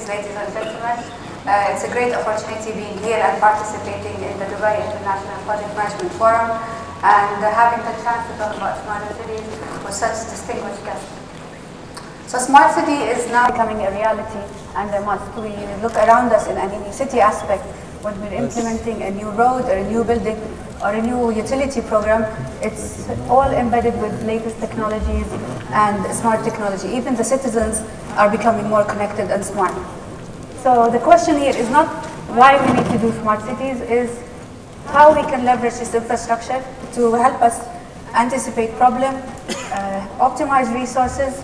Excellencies, ladies and gentlemen. It's a great opportunity being here and participating in the Dubai International Project Management Forum and having the chance to talk about smarter cities with such distinguished guests. So smart city is now becoming a reality and a must. We look around us in any city aspect when we're implementing a new road or a new building or a new utility program, it's all embedded with latest technologies and smart technology. Even the citizens are becoming more connected and smart. So the question here is not why we need to do smart cities, is how we can leverage this infrastructure to help us anticipate problems, optimize resources,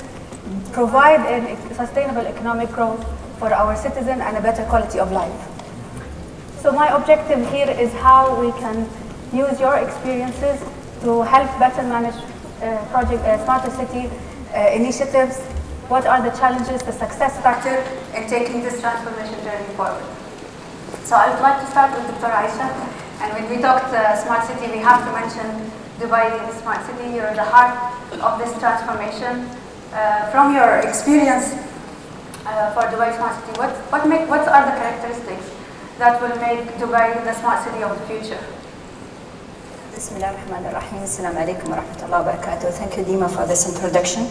provide a sustainable economic growth for our citizens and a better quality of life. So my objective here is how we can use your experiences to help better manage smarter city initiatives. What are the challenges, the success factor in taking this transformation journey forward? So I would like to start with Dr. Aisha. And when we talk smart city, we have to mention Dubai smart city. You're the heart of this transformation. From your experience for Dubai smart city, what are the characteristics that will make Dubai the smart city of the future? Bismillah ar-Rahman ar-Rahim. Assalamu alaikum wa rahmatullahi wa barakatuh. Thank you, Dima, for this introduction.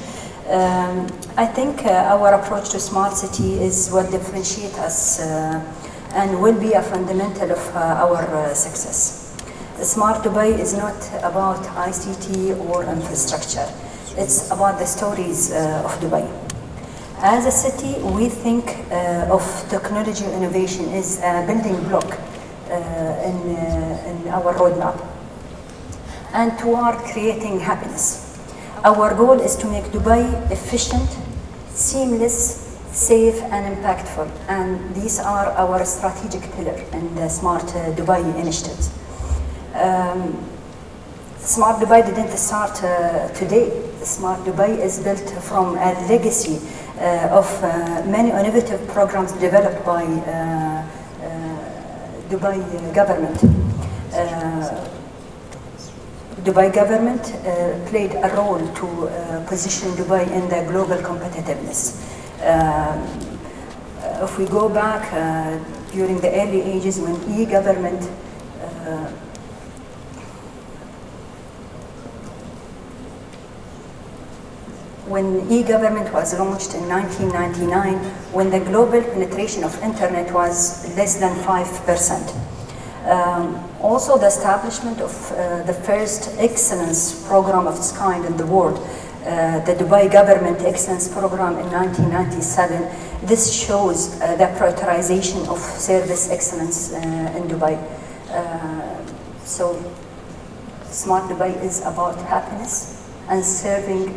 I think our approach to smart city is what differentiates us and will be a fundamental of our success. Smart Dubai is not about ICT or infrastructure. It's about the stories of Dubai. As a city, we think of technology innovation as a building block in our roadmap and toward creating happiness. Our goal is to make Dubai efficient, seamless, safe and impactful, and these are our strategic pillars in the Smart Dubai initiatives. Smart Dubai didn't start today. Smart Dubai is built from a legacy of many innovative programs developed by Dubai government. Dubai government played a role to position Dubai in the global competitiveness. If we go back during the early ages when e-government was launched in 1999, when the global penetration of internet was less than 5%. Also the establishment of the first excellence program of its kind in the world, the Dubai Government Excellence Program in 1997. This shows the prioritization of service excellence in Dubai. So Smart Dubai is about happiness and serving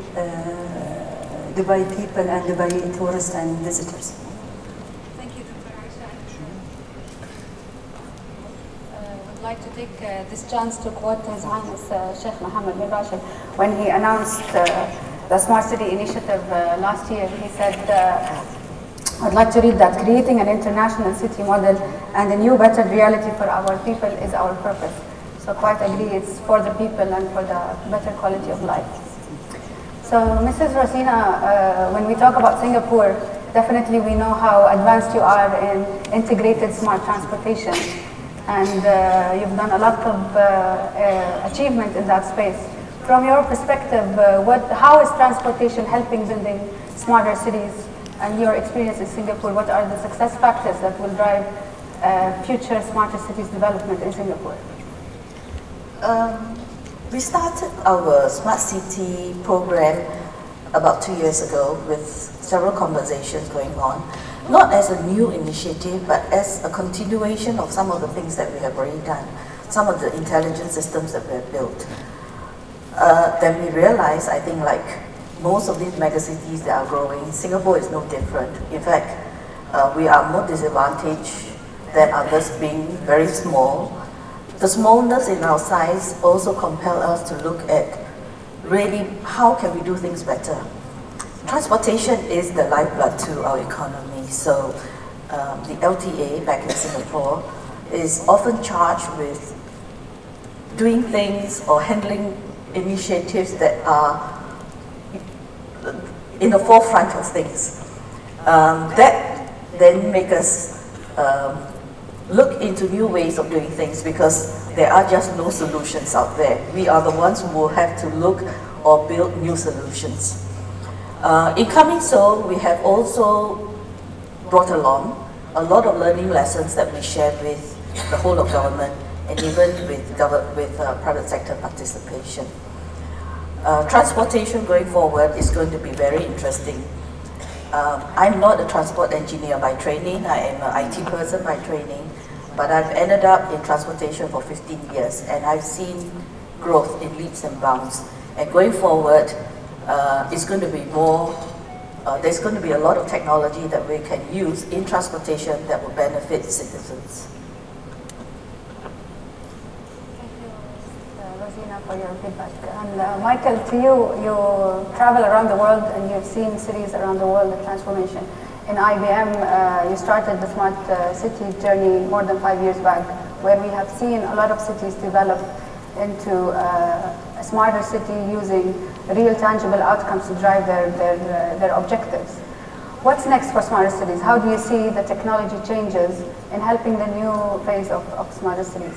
Dubai people and Dubai tourists and visitors. Thank you, Dr. Aisha. I would like to take this chance to quote His Highness Sheikh Mohammed bin Rashid. When he announced the Smart City Initiative last year, he said, I'd like to read that: creating an international city model and a new better reality for our people is our purpose. So quite agree, it's for the people and for the better quality of life. So Mrs.Rosina, when we talk about Singapore, definitely we know how advanced you are in integrated smart transportation. And you've done a lot of achievement in that space. From your perspective, how is transportation helping building smarter cities? And your experience in Singapore, what are the success factors that will drive future smarter cities development in Singapore? We started our Smart City program about 2 years ago with several conversations going on, not as a new initiative, but as a continuation of some of the things that we have already done, some of the intelligent systems that we have built. Then we realized, I think, like most of these megacities that are growing, Singapore is no different. In fact, we are more disadvantaged than others being very small. The smallness in our size also compels us to look at really how can we do things better. Transportation is the lifeblood to our economy. So the LTA back in Singapore is often charged with doing things or handling initiatives that are in the forefront of things. That then make us look into new ways of doing things, because there are just no solutions out there. We are the ones who will have to look or build new solutions. In coming so, we have also brought along a lot of learning lessons that we shared with the whole of government and even with private sector participation. Transportation going forward is going to be very interesting. I'm not a transport engineer by training, I am an IT person by training, but I've ended up in transportation for 15 years and I've seen growth in leaps and bounds. And going forward, it's going to be more, there's going to be a lot of technology that we can use in transportation that will benefit citizens. Rosina, for your feedback. And Michael, to you, you travel around the world and you've seen cities around the world, the transformation. In IBM, you started the Smart City journey more than 5 years back, where we have seen a lot of cities develop into a smarter city using real tangible outcomes to drive their objectives. What's next for smarter cities? How do you see the technology changes in helping the new phase of smarter cities?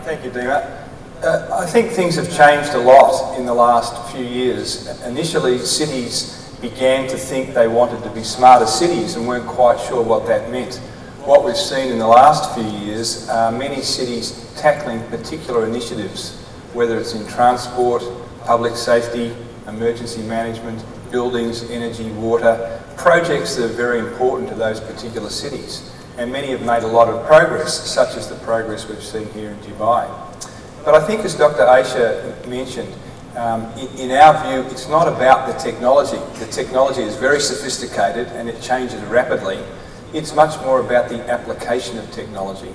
Thank you, Dima. I think things have changed a lot in the last few years. Initially, cities began to think they wanted to be smarter cities and weren't quite sure what that meant. What we've seen in the last few years are many cities tackling particular initiatives, whether it's in transport, public safety, emergency management, buildings, energy, water, projects that are very important to those particular cities. And many have made a lot of progress, such as the progress we've seen here in Dubai. But I think, as Dr. Aisha mentioned, in our view, it's not about the technology. The technology is very sophisticated and it changes rapidly. It's much more about the application of technology.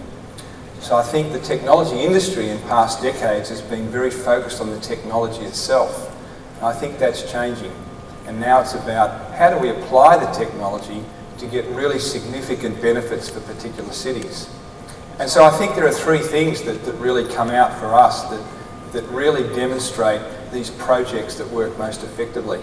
So I think the technology industry in past decades has been very focused on the technology itself. And I think that's changing. And now it's about how do we apply the technology to get really significant benefits for particular cities. And so I think there are three things that really come out for us that really demonstrate these projects that work most effectively.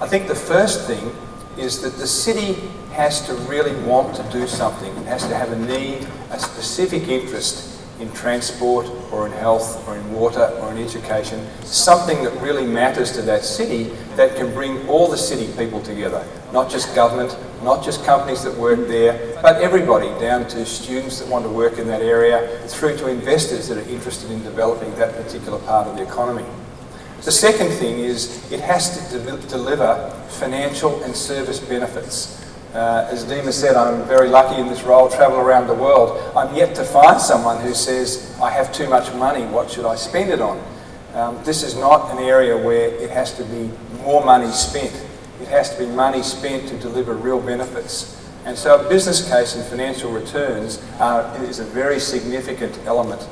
I think the first thing is that the city has to really want to do something. It has to have a need, a specific interest in transport or in health or in water or in education, something that really matters to that city that can bring all the city people together, not just government, not just companies that work there, but everybody, down to students that want to work in that area, through to investors that are interested in developing that particular part of the economy. The second thing is it has to deliver financial and service benefits. As Dima said, I'm very lucky in this role, travel around the world. I'm yet to find someone who says, I have too much money, what should I spend it on? This is not an area where it has to be more money spent. It has to be money spent to deliver real benefits. And so a business case and financial returns is a very significant element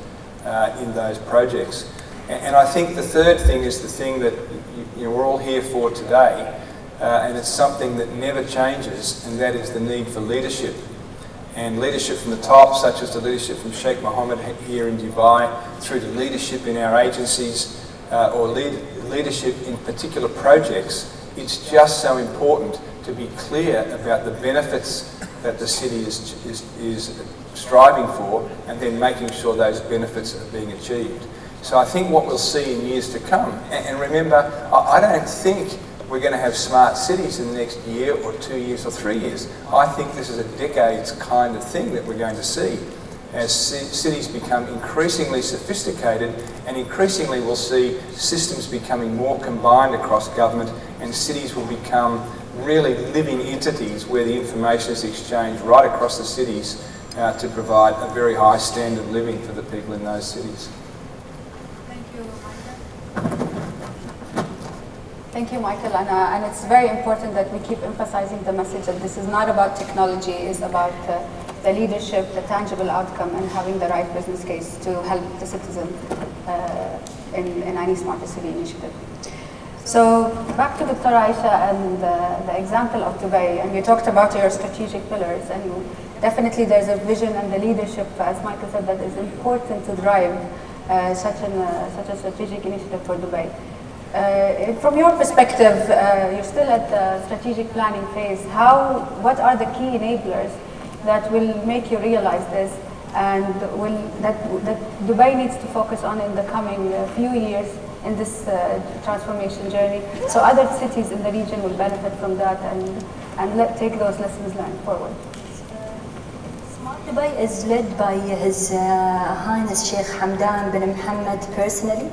in those projects. And I think the third thing is the thing that we're all here for today, and it's something that never changes, and that is the need for leadership. And leadership from the top, such as the leadership from Sheikh Mohammed here in Dubai, through to leadership in our agencies, or leadership in particular projects. It's just so important to be clear about the benefits that the city is striving for, and then making sure those benefits are being achieved. So I think what we'll see in years to come, and remember, I don't think we're going to have smart cities in the next year or 2 years or 3 years. I think this is a decades kind of thing that we're going to see as cities become increasingly sophisticated, and increasingly we'll see systems becoming more combined across government, and cities will become really living entities where the information is exchanged right across the cities to provide a very high standard of living for the people in those cities. Thank you, Michael. And it's very important that we keep emphasizing the message that this is not about technology, it's about the leadership, the tangible outcome, and having the right business case to help the citizen in any smarter city initiative. So back to Dr. Aisha and the example of Dubai, and you talked about your strategic pillars, and definitely there's a vision and the leadership, as Michael said, that is important to drive such a strategic initiative for Dubai. From your perspective, you're still at the strategic planning phase. What are the key enablers that will make you realize this, and that Dubai needs to focus on in the coming few years in this transformation journey, so other cities in the region will benefit from that and take those lessons learned forward? Smart Dubai is led by His Highness Sheikh Hamdan bin Mohammed personally,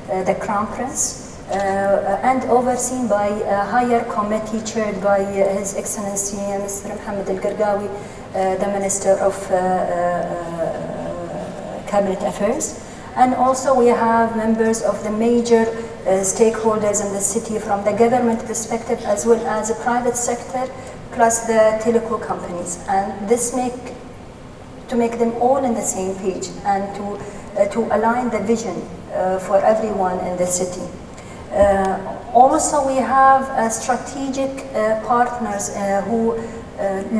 the Crown Prince, and overseen by a higher committee chaired by His Excellency Mr. Mohammed Al-Gargawi, the Minister of Cabinet Affairs. And also we have members of the major stakeholders in the city from the government perspective as well as the private sector, plus the telecom companies. And this to make them all on the same page and to align the vision for everyone in the city. Also we have strategic partners who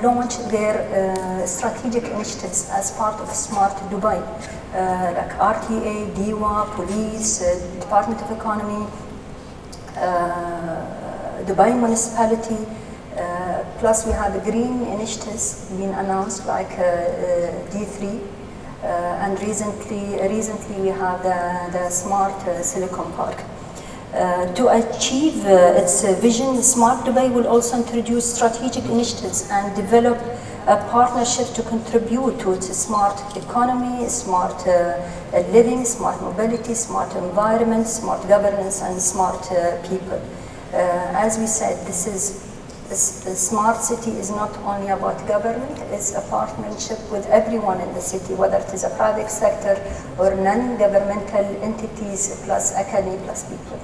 launch their strategic initiatives as part of Smart Dubai, like RTA, Dima, Police, Department of Economy, Dubai Municipality, plus we have green initiatives being announced like D3, and recently we have the Smart Silicon Park. To achieve its vision, Smart Dubai will also introduce strategic initiatives and develop a partnership to contribute to its smart economy, smart living, smart mobility, smart environment, smart governance, and smart people. As we said, a smart city is not only about government, it's a partnership with everyone in the city, whether it is a private sector or non-governmental entities, plus academy, plus people.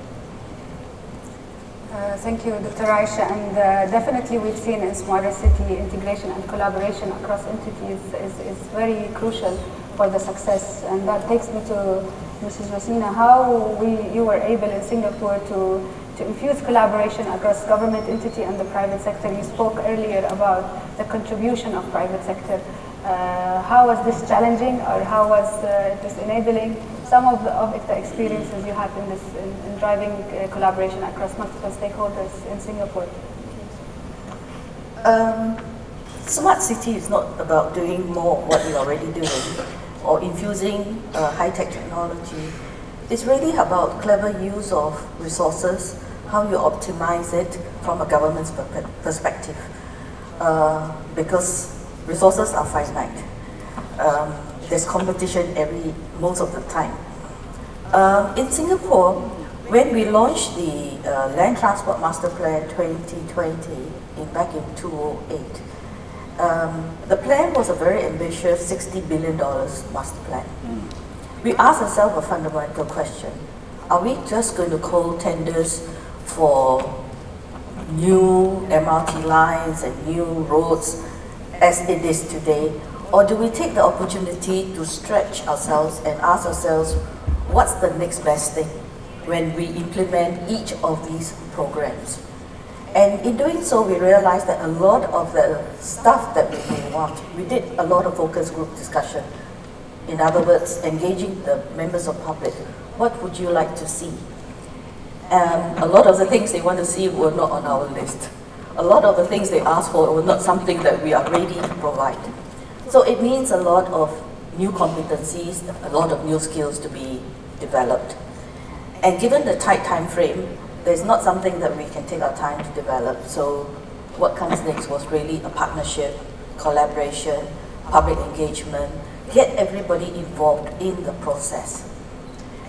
Thank you, Dr. Aisha, and definitely we've seen in smarter city integration and collaboration across entities is very crucial for the success, and that takes me to Mrs. Rosina. How you were able in Singapore to infuse collaboration across government entity and the private sector. You spoke earlier about the contribution of private sector. How was this challenging, or how was this enabling? Some of the experiences you had in driving collaboration across multiple stakeholders in Singapore. Smart city is not about doing more of what you're already doing or infusing high-tech technology. It's really about clever use of resources, how you optimize it from a government's perspective, because resources are finite. There's competition most of the time. In Singapore, when we launched the Land Transport Master Plan 2020 back in 2008, the plan was a very ambitious $60 billion master plan. We asked ourselves a fundamental question: are we just going to call tenders for new MRT lines and new roads as it is today? Or do we take the opportunity to stretch ourselves and ask ourselves, what's the next best thing when we implement each of these programs? And in doing so, we realized that a lot of the stuff that we want, we did a lot of focus group discussion. In other words, engaging the members of public. What would you like to see? A lot of the things they want to see were not on our list. A lot of the things they asked for were not something that we are ready to provide. So it means a lot of new competencies, a lot of new skills to be developed. And given the tight time frame, there's not something that we can take our time to develop. So what comes next was really a partnership, collaboration, public engagement, get everybody involved in the process.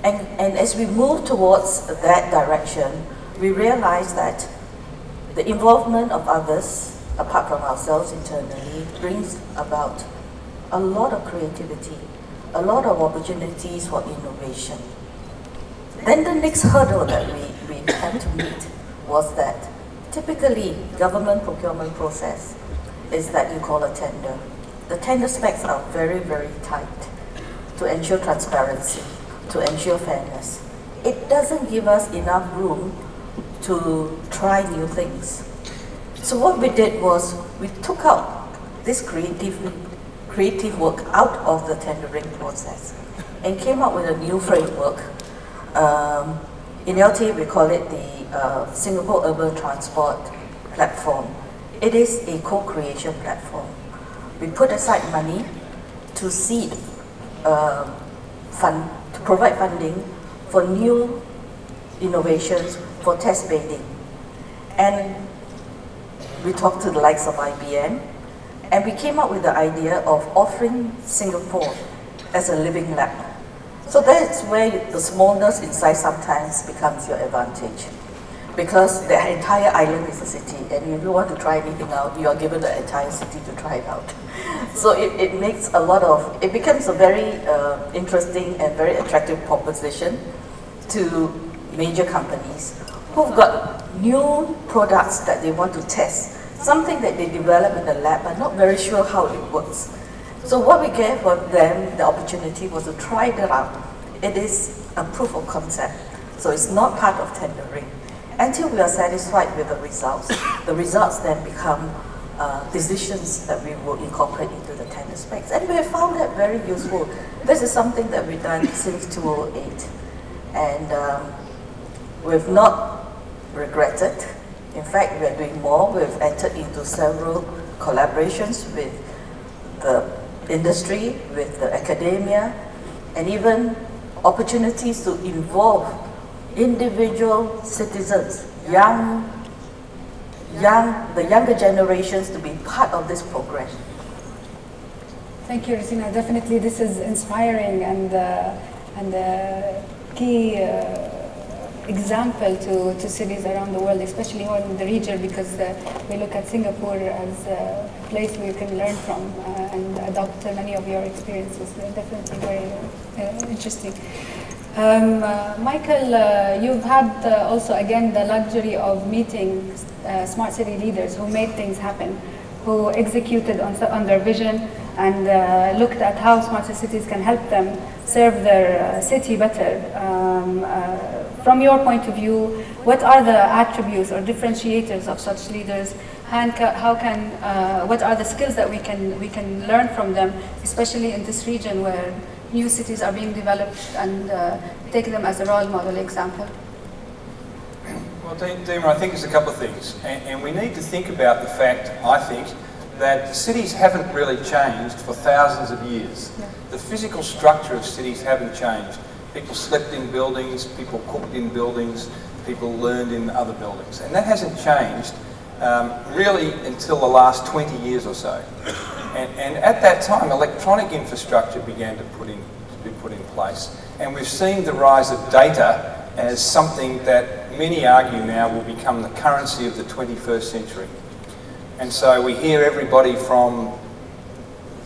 And as we move towards that direction, we realize that the involvement of others, apart from ourselves internally, brings about a lot of creativity, a lot of opportunities for innovation. Then the next hurdle that we had to meet was that typically government procurement process is that you call a tender. The tender specs are very, very tight to ensure transparency, to ensure fairness. It doesn't give us enough room to try new things. So what we did was we took out this creative work out of the tendering process and came up with a new framework In LTA, we call it the Singapore Urban Transport Platform. It is a co-creation platform. We put aside money to seed, to provide funding for new innovations, for test bedding. And we talked to the likes of IBM, and we came up with the idea of offering Singapore as a living lab. So that's where the smallness in size sometimes becomes your advantage. Because the entire island is a city, and if you want to try anything out, you are given the entire city to try it out. So it makes a lot of, it becomes a very interesting and very attractive proposition to major companies who've got new products that they want to test, something that they develop in the lab but not very sure how it works. So what we gave for them the opportunity was to try that out. It is a proof of concept, so it's not part of tendering. Until we are satisfied with the results then become decisions that we will incorporate into the tender specs. And we have found that very useful. This is something that we've done since 2008. And we've not regretted. In fact, we are doing more. We've entered into several collaborations with the industry, with the academia, and even opportunities to involve individual citizens, the younger generations to be part of this program. Thank you, Rosina. Definitely, this is inspiring and a key example to cities around the world, especially here in the region, because we look at Singapore as a place where you can learn from and adopt many of your experiences. Definitely very interesting. Michael, you've had also again the luxury of meeting smart city leaders who made things happen, who executed on their vision and looked at how smart cities can help them serve their city better. From your point of view, what are the attributes or differentiators of such leaders, and what are the skills that we can learn from them, especially in this region where new cities are being developed, and take them as a role model example? Well, Dima, I think there's a couple of things, and we need to think about the fact, I think, that cities haven't really changed for thousands of years. Yeah. The physical structure of cities haven't changed. People slept in buildings, people cooked in buildings, people learned in other buildings, and that hasn't changed really until the last 20 years or so. And at that time, electronic infrastructure began to be put in place, and we've seen the rise of data as something that many argue now will become the currency of the 21st century. And so we hear everybody from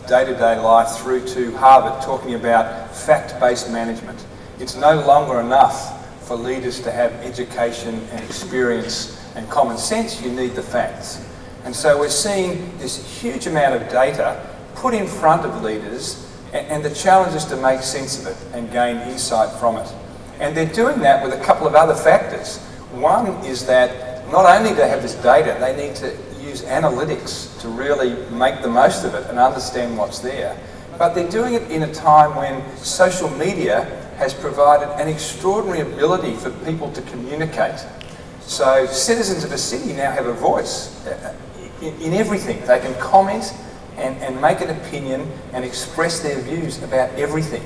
day-to-day life through to Harvard talking about fact-based management. It's no longer enough for leaders to have education and experience and common sense. You need the facts. And so we're seeing this huge amount of data put in front of leaders, and the challenge is to make sense of it and gain insight from it. And they're doing that with a couple of other factors. One is that not only do they have this data, they need to use analytics to really make the most of it and understand what's there. But they're doing it in a time when social media has provided an extraordinary ability for people to communicate. So citizens of a city now have a voice in everything. They can comment and make an opinion and express their views about everything.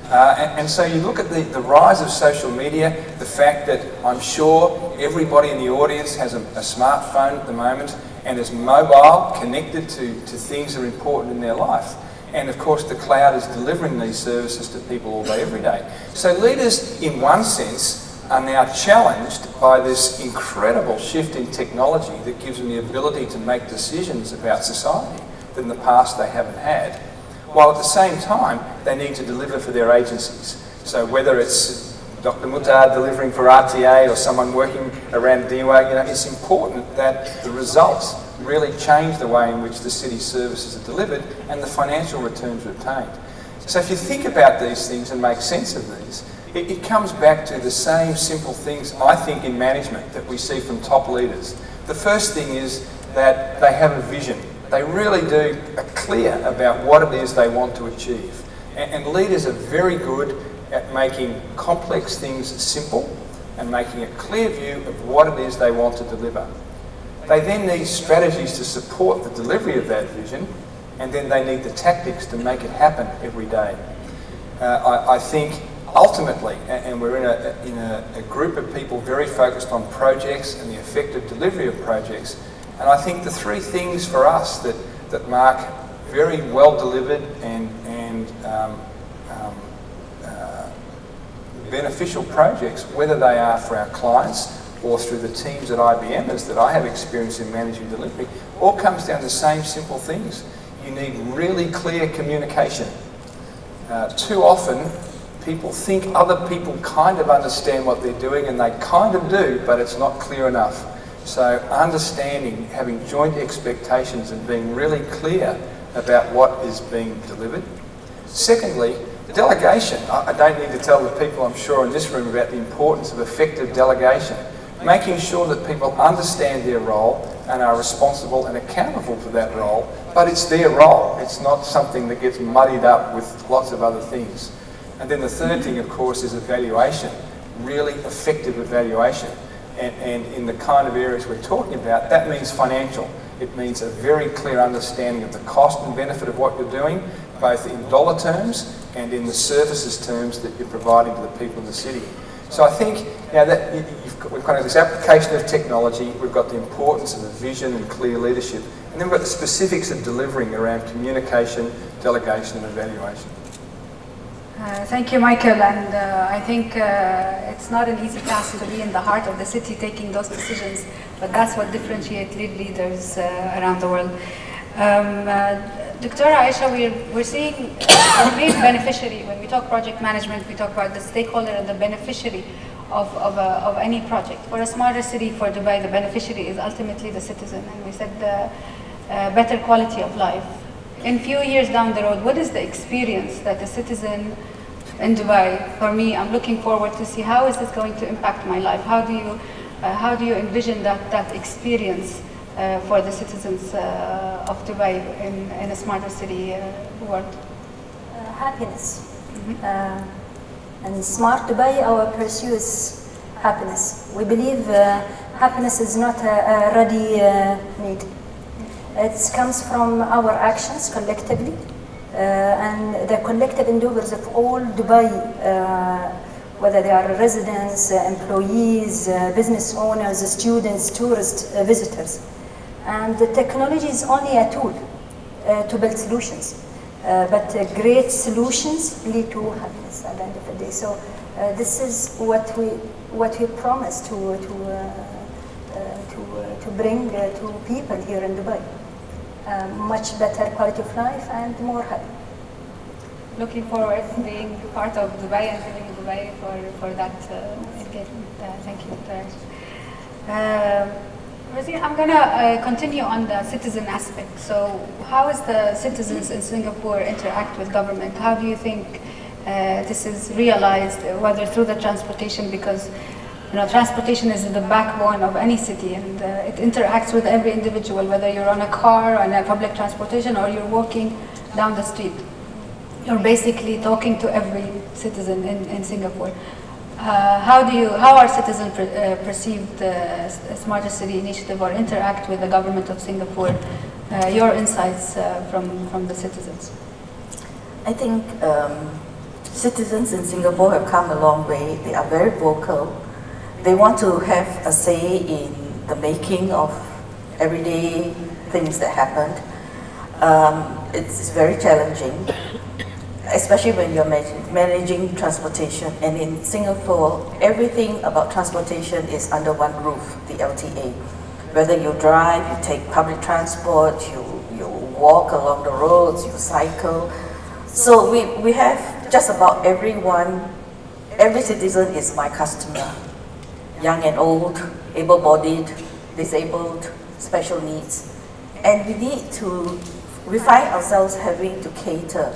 And so you look at the rise of social media, the fact that I'm sure everybody in the audience has a smartphone at the moment and is mobile, connected to things that are important in their life. And of course the cloud is delivering these services to people all day, every day. So leaders, in one sense, are now challenged by this incredible shift in technology that gives them the ability to make decisions about society that in the past they haven't had, while at the same time they need to deliver for their agencies. So whether it's Dr. Mutar delivering for RTA or someone working around Dima, it's important that the results really change the way in which the city's services are delivered and the financial returns are obtained. So if you think about these things and make sense of these, it comes back to the same simple things, I think, in management that we see from top leaders. The first thing is that they have a vision. They really are clear about what it is they want to achieve. And leaders are very good at making complex things simple and making a clear view of what it is they want to deliver. They then need strategies to support the delivery of that vision, and then they need the tactics to make it happen every day. I think ultimately, and we're in a group of people very focused on projects and the effective delivery of projects, and I think the three things for us that mark very well delivered and beneficial projects, whether they are for our clients or through the teams at IBMers that I have experience in managing delivery, all comes down to the same simple things. You need really clear communication. Too often, people think other people kind of understand what they're doing, and they kind of do, but it's not clear enough. So understanding, having joint expectations and being really clear about what is being delivered. Secondly, delegation. I don't need to tell the people, I'm sure, in this room about the importance of effective delegation. Making sure that people understand their role and are responsible and accountable for that role, but it's their role. It's not something that gets muddied up with lots of other things. And then the third thing, of course, is evaluation. Really effective evaluation. And in the kind of areas we're talking about, that means financial. It means a very clear understanding of the cost and benefit of what you're doing, both in dollar terms and in the services terms that you're providing to the people in the city. So I think we've got this application of technology, we've got the importance of the vision and clear leadership, and then we've got the specifics of delivering around communication, delegation and evaluation. Thank you, Michael, and I think it's not an easy task to be in the heart of the city taking those decisions, but that's what differentiates leaders around the world. Dr. Aisha, we're seeing the main beneficiary, when we talk project management, we talk about the stakeholder and the beneficiary of any project. For a smarter city, for Dubai, the beneficiary is ultimately the citizen, and we said the better quality of life. In few years down the road, what is the experience that the citizen in Dubai, for me, I'm looking forward to see how is this going to impact my life? How do you envision that experience for the citizens of Dubai in a smarter city world? Happiness. And smart Dubai, our pursuit is happiness. We believe happiness is not a ready need. It comes from our actions collectively and the collective endeavors of all Dubai, whether they are residents, employees, business owners, students, tourists, visitors. And the technology is only a tool to build solutions, but great solutions lead to happiness at the end of the day. So this is what we promise to bring to people here in Dubai. Much better quality of life and more happy. Looking forward to being part of Dubai and living in Dubai for that engagement. Thank you, Dr. Rosina, I'm going to continue on the citizen aspect. So how is the citizens in Singapore interact with government? How do you think this is realized, whether through the transportation, because transportation is the backbone of any city, and it interacts with every individual, whether you're on a car, on a public transportation, or you're walking down the street. You're basically talking to every citizen in Singapore. How are citizens perceive the Smarter City Initiative or interact with the government of Singapore? Your insights from the citizens. I think citizens in Singapore have come a long way. They are very vocal. They want to have a say in the making of everyday things that happened. It's very challenging, especially when you're managing transportation. And in Singapore, everything about transportation is under one roof, the LTA. Whether you drive, you take public transport, you walk along the roads, you cycle. So we have just about everyone, every citizen is my customer. Young and old, able-bodied, disabled, special needs. And we find ourselves having to cater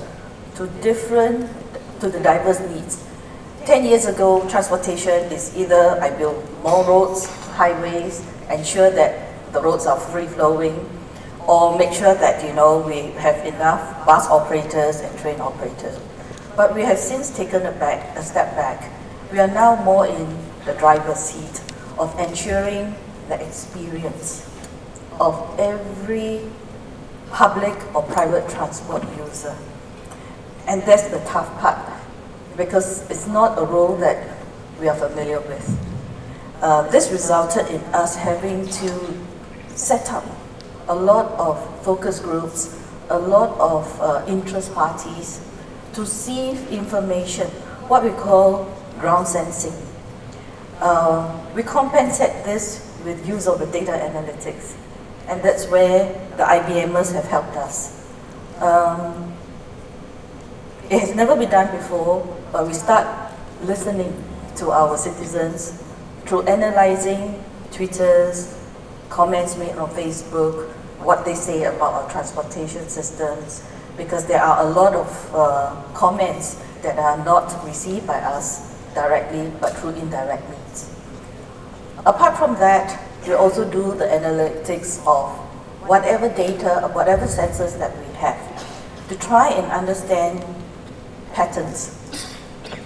to the diverse needs. 10 years ago, transportation is either I build more roads, highways, ensure that the roads are free-flowing, or make sure that we have enough bus operators and train operators. But we have since taken a step back. We are now more in the driver's seat of ensuring the experience of every public or private transport user. And that's the tough part, because it's not a role that we are familiar with. This resulted in us having to set up a lot of focus groups, a lot of interest parties to sieve information, what we call ground sensing. We compensate this with use of the data analytics, and that's where the IBMers have helped us. It has never been done before, but we start listening to our citizens through analyzing Twitters, comments made on Facebook, what they say about our transportation systems, because there are a lot of comments that are not received by us directly, but through indirect means. Apart from that, we also do the analytics of whatever data, whatever sensors that we have, to try and understand patterns,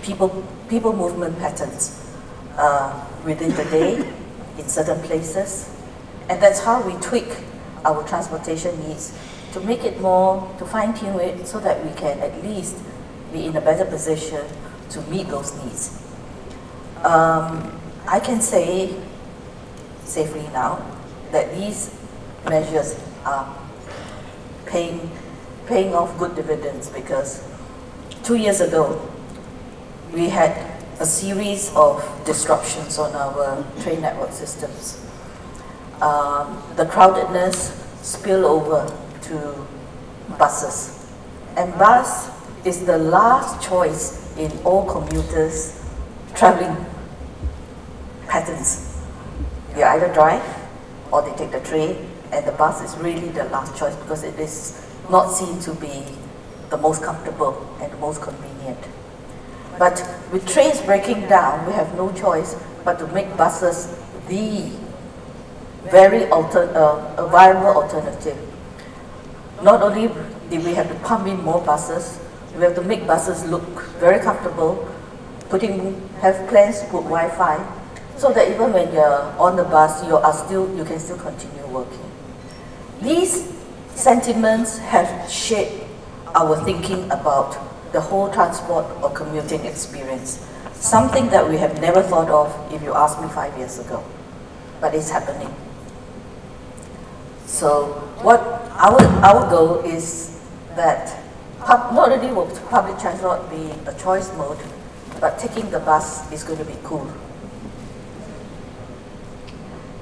people movement patterns within the day, in certain places. And that's how we tweak our transportation needs to make it more, to fine-tune it so that we can at least be in a better position to meet those needs. I can say safely now that these measures are paying off good dividends, because 2 years ago we had a series of disruptions on our train network systems. The crowdedness spilled over to buses, and bus is the last choice in all commuters' traveling patterns. They either drive or they take the train, and the bus is really the last choice because it is not seen to be the most comfortable and the most convenient. But with trains breaking down, we have no choice but to make buses the very a viable alternative. Not only did we have to pump in more buses, we have to make buses look very comfortable, have plans to put Wi-Fi, so that even when you're on the bus, you can still continue working. These sentiments have shaped our thinking about the whole transport or commuting experience. Something that we have never thought of if you asked me 5 years ago, but it's happening. So what our goal is that not only will public transport be a choice mode, but taking the bus is going to be cool.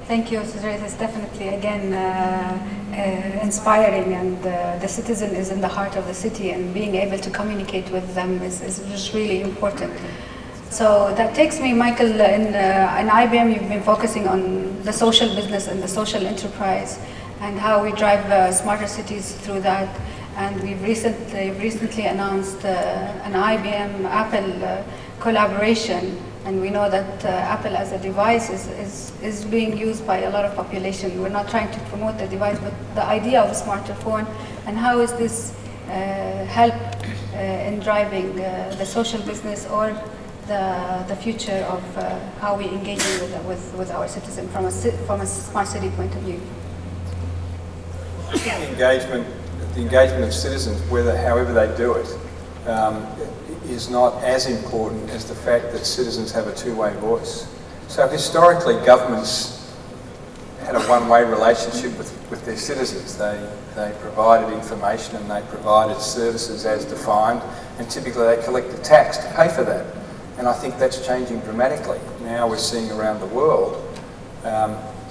Thank you, Sujay. It's definitely, again, inspiring, and the citizen is in the heart of the city, and being able to communicate with them is just really important. So that takes me, Michael, in IBM you've been focusing on the social business and the social enterprise, and how we drive smarter cities through that. And we've recently announced an IBM Apple collaboration, and we know that Apple as a device is being used by a lot of population. We're not trying to promote the device, but the idea of a smarter phone, and how is this help in driving the social business or the future of how we engage with our citizens from a smart city point of view. The engagement of citizens, however they do it, is not as important as the fact that citizens have a two-way voice. So historically, governments had a one-way relationship with their citizens. They provided information and they provided services as defined, and typically they collected tax to pay for that. And I think that's changing dramatically. Now we're seeing around the world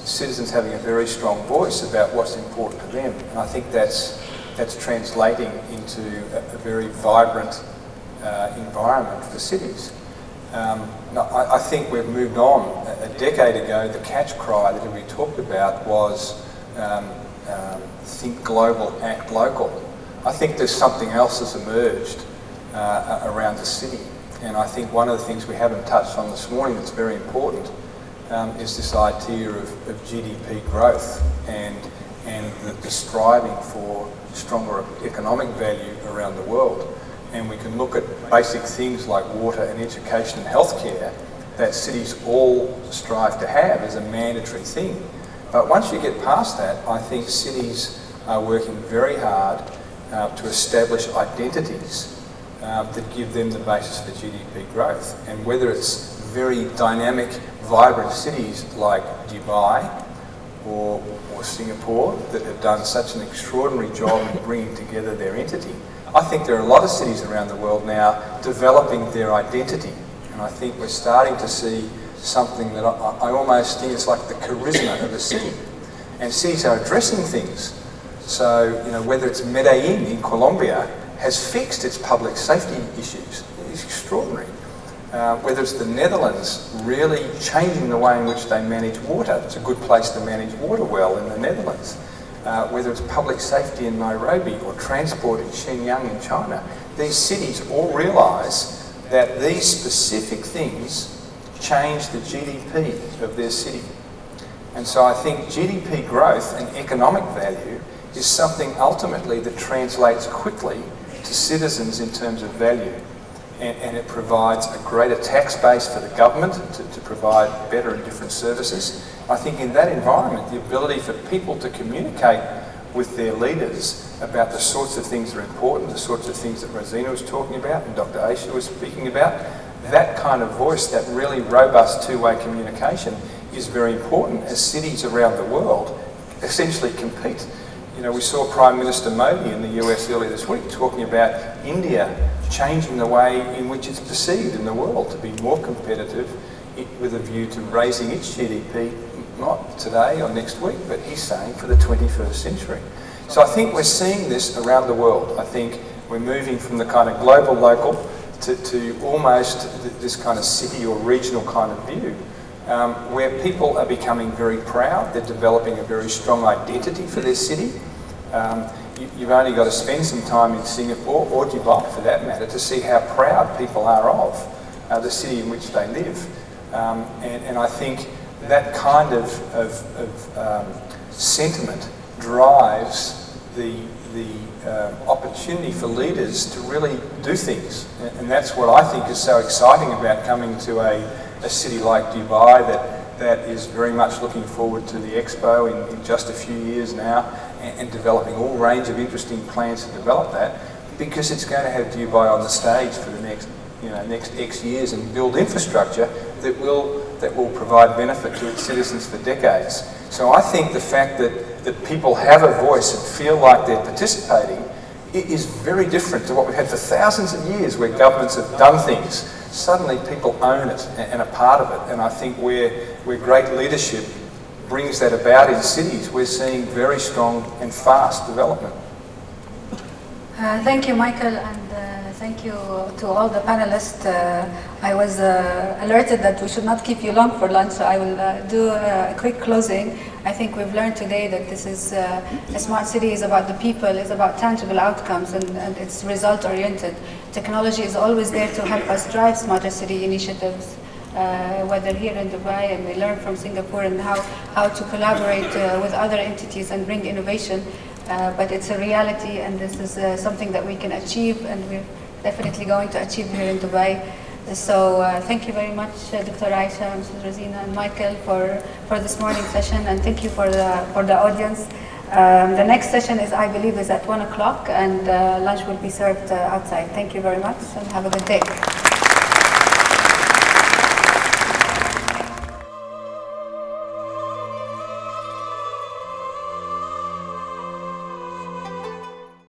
citizens having a very strong voice about what's important to them, and I think that's translating into a very vibrant environment for cities. I think we've moved on. A decade ago, the catch cry that we talked about was think global, act local. I think there's something else that's emerged around the city, and I think one of the things we haven't touched on this morning that's very important is this idea of GDP growth and the striving for stronger economic value around the world. And we can look at basic things like water and education and healthcare that cities all strive to have as a mandatory thing. But once you get past that, I think cities are working very hard to establish identities that give them the basis for GDP growth. And whether it's very dynamic, vibrant cities like Dubai or Singapore that have done such an extraordinary job in bringing together their entity, I think there are a lot of cities around the world now developing their identity. And I think we're starting to see something that I almost think it's like the charisma of a city. And cities are addressing things. So, you know, whether it's Medellin in Colombia has fixed its public safety issues. It's extraordinary. Whether it's the Netherlands really changing the way in which they manage water. It's a good place to manage water well in the Netherlands. Whether it's public safety in Nairobi or transport in Shenyang in China. These cities all realise that these specific things change the GDP of their city. And so I think GDP growth and economic value is something ultimately that translates quickly to citizens in terms of value. And it provides a greater tax base for the government to provide better and different services. I think in that environment, the ability for people to communicate with their leaders about the sorts of things that are important, the sorts of things that Rosina was talking about and Dr. Aisha was speaking about, that kind of voice, that really robust two-way communication is very important as cities around the world essentially compete. You know, we saw Prime Minister Modi in the US earlier this week talking about India changing the way in which it's perceived in the world to be more competitive with a view to raising its GDP, not today or next week, but he's saying for the 21st century. So I think we're seeing this around the world. I think we're moving from the kind of global local to almost this kind of city or regional kind of view, where people are becoming very proud. They're developing a very strong identity for their city. You've only got to spend some time in Singapore or Dubai, for that matter, to see how proud people are of the city in which they live. And I think that kind of sentiment drives the opportunity for leaders to really do things. And that's what I think is so exciting about coming to a city like Dubai that is very much looking forward to the Expo in just a few years now and developing all range of interesting plans to develop that, because it's going to have Dubai on the stage for the next X years and build infrastructure that will provide benefit to its citizens for decades. So I think the fact that people have a voice and feel like they're participating, it is very different to what we've had for thousands of years where governments have done things. Suddenly people own it and are part of it. And I think where great leadership brings that about in cities, we're seeing very strong and fast development. Thank you, Michael, and thank you to all the panelists. I was alerted that we should not keep you long for lunch, so I will do a quick closing. I think we've learned today that this is a smart city is about the people, it's about tangible outcomes, and it's result-oriented. Technology is always there to help us drive smarter city initiatives, whether here in Dubai, and we learn from Singapore and how to collaborate with other entities and bring innovation. But it's a reality, and this is something that we can achieve, and we're definitely going to achieve here in Dubai. So thank you very much, Dr. Aisha, Mrs.Rosina, and Michael for this morning session, and thank you for the audience. The next session I believe is at 1 o'clock, and lunch will be served outside. Thank you very much, and have a good day.